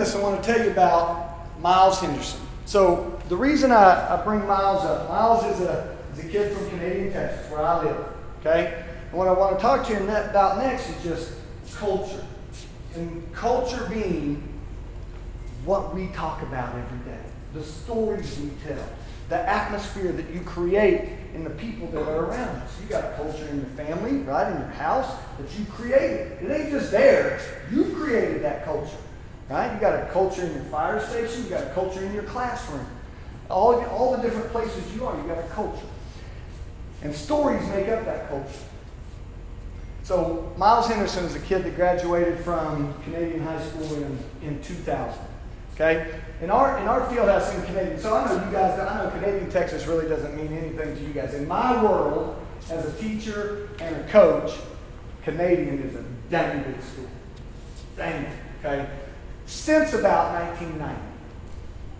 this, I want to tell you about Miles Henderson. So the reason I bring Miles up, Miles is a kid from Canadian, Texas, where I live. Okay? And what I want to talk to you about next is just culture. And culture being what we talk about every day, the stories we tell, the atmosphere that you create in the people that are around us. You got a culture in your family, right, in your house, that you created. It ain't just there. You created that culture, right? You got a culture in your fire station. You got a culture in your classroom. All the different places you are, you got a culture. And stories make up that culture. So Miles Henderson is a kid that graduated from Canadian high school in 2000. Okay? In our field house in Canadian, so I know Canadian Texas really doesn't mean anything to you guys. In my world, as a teacher and a coach, Canadian is a dang good school. Dang it, okay? Since about 1990.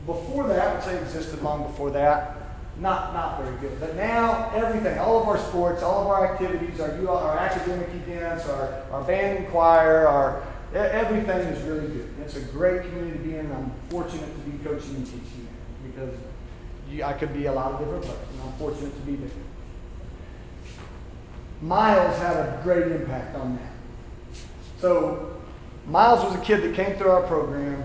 Before that, I would say it existed long before that. Not very good. But now, everything, all of our sports, all of our activities, our academic events, our band and choir, everything is really good. It's a great community to be in. I'm fortunate to be coaching and teaching there because I could be a lot of different places, and I'm fortunate to be there. Miles had a great impact on that. So Miles was a kid that came through our program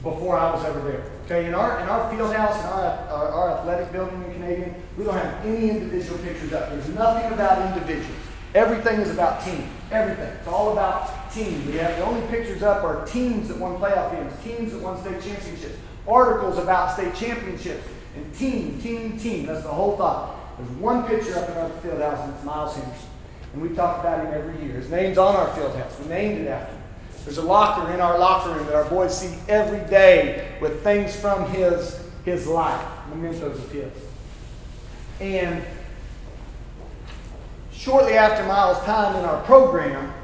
before I was ever there. Okay, in our field house, in our athletic building in Canadian, we don't have any individual pictures up. There's nothing about individuals. Everything is about team. Everything. It's all about team. We have the only pictures up are teams that won playoff games, teams that won state championships, articles about state championships, and team. That's the whole thought. There's one picture up in our field house, and it's Miles Henderson. And we talk about him every year. His name's on our field house. We named it after him. There's a locker in our locker room that our boys see every day with things from his life, mementos of his. And shortly after Miles' time in our program,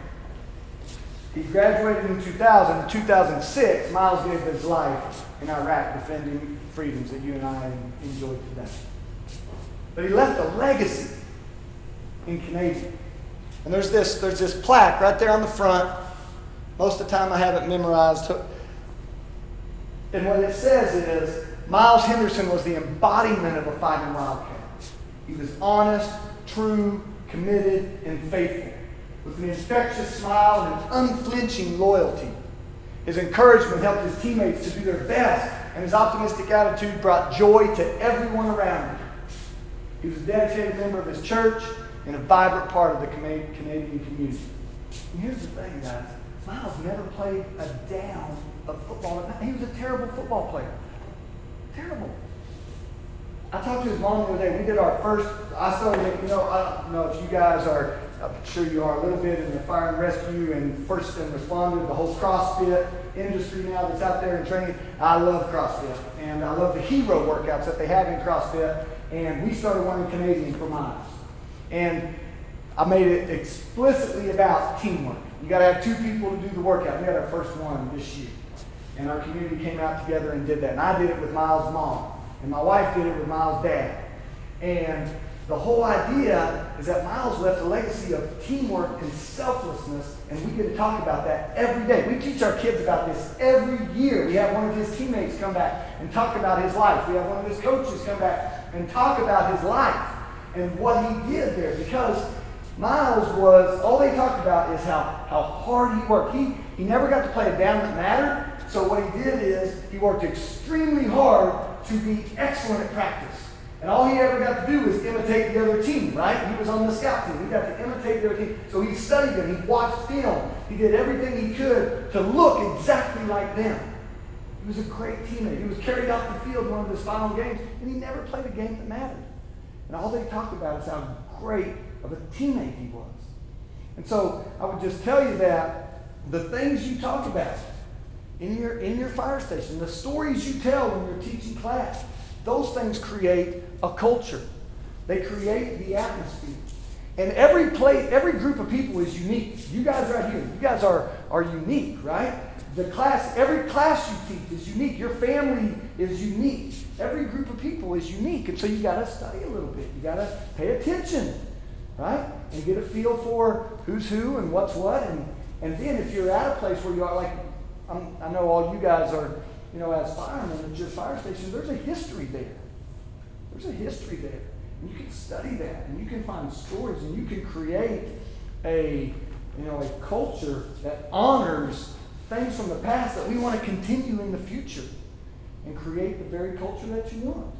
he graduated in 2000. In 2006, Miles gave his life in Iraq defending freedoms that you and I enjoy today. But he left a legacy in Canadian. And there's this plaque right there on the front. Most of the time I have it memorized. And what it says is, Miles Henderson was the embodiment of a fighting wildcat. He was honest, true, committed, and faithful, with an infectious smile and unflinching loyalty. His encouragement helped his teammates to do their best, and his optimistic attitude brought joy to everyone around him. He was a dedicated member of his church and a vibrant part of the Canadian community. And here's the thing, guys. Miles never played a down of football. He was a terrible football player. Terrible. I talked to his mom the other day. We did our first, I don't know if you guys are, I'm sure you are a little bit in the fire and rescue and first and responder, the whole CrossFit industry now that's out there in training. I love CrossFit. And I love the hero workouts that they have in CrossFit. And we started one in Canadian for Miles. And I made it explicitly about teamwork. You got to have two people to do the workout. We had our first one this year. And our community came out together and did that. And I did it with Miles' mom. And my wife did it with Miles' dad. And the whole idea is that Miles left a legacy of teamwork and selflessness. And we get to talk about that every day. We teach our kids about this every year. We have one of his teammates come back and talk about his life. We have one of his coaches come back and talk about his life and what he did there. Because Miles was, all they talked about is how hard he worked. He never got to play a down that mattered. So what he did is he worked extremely hard to be excellent at practice. And all he ever got to do was imitate the other team, right? He was on the scout team. He got to imitate the other team. So he studied them. He watched film. He did everything he could to look exactly like them. He was a great teammate. He was carried off the field in one of his final games, and he never played a game that mattered. And all they talked about is how great of a teammate he was. And so I would just tell you that the things you talk about in your fire station, the stories you tell when you're teaching class, those things create a culture. They create the atmosphere. And every group of people is unique. You guys right here, you guys are unique, right? Every class you teach is unique. Your family is unique. Every group of people is unique. And so you got to study a little bit. You got to pay attention, right? And get a feel for who's who and what's what. And then if you're at a place where you are, like I know all you guys are, as firemen at your fire station, there's a history there. There's a history there. And you can study that, and you can find stories, and you can create a culture that honors things from the past that we want to continue in the future and create the very culture that you want.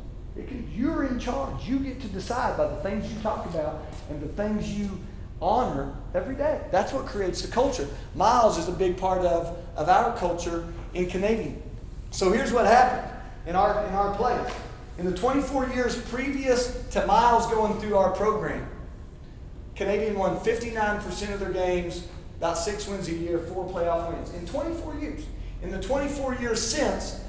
You're in charge. You get to decide by the things you talk about and the things you honor every day. That's what creates the culture. Miles is a big part of our culture in Canadian. So here's what happened in our place. In the 24 years previous to Miles going through our program, Canadian won 59% of their games, about 6 wins a year, 4 playoff wins. In 24 years. In the 24 years since,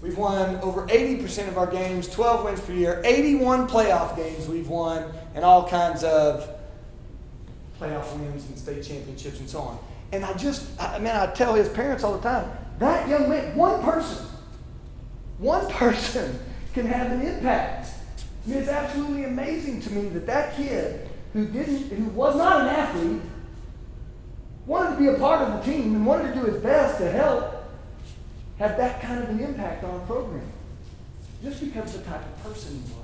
we've won over 80% of our games, 12 wins per year, 81 playoff games we've won, and all kinds of playoff wins and state championships and so on. And I tell his parents all the time, that young man, one person can have an impact. I mean, it's absolutely amazing to me that kid who was not an athlete, wanted to be a part of the team and wanted to do his best to help, have that kind of an impact on a program. Just because of the type of person he was.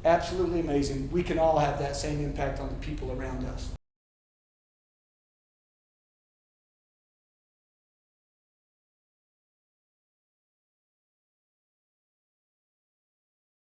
Absolutely amazing. We can all have that same impact on the people around us.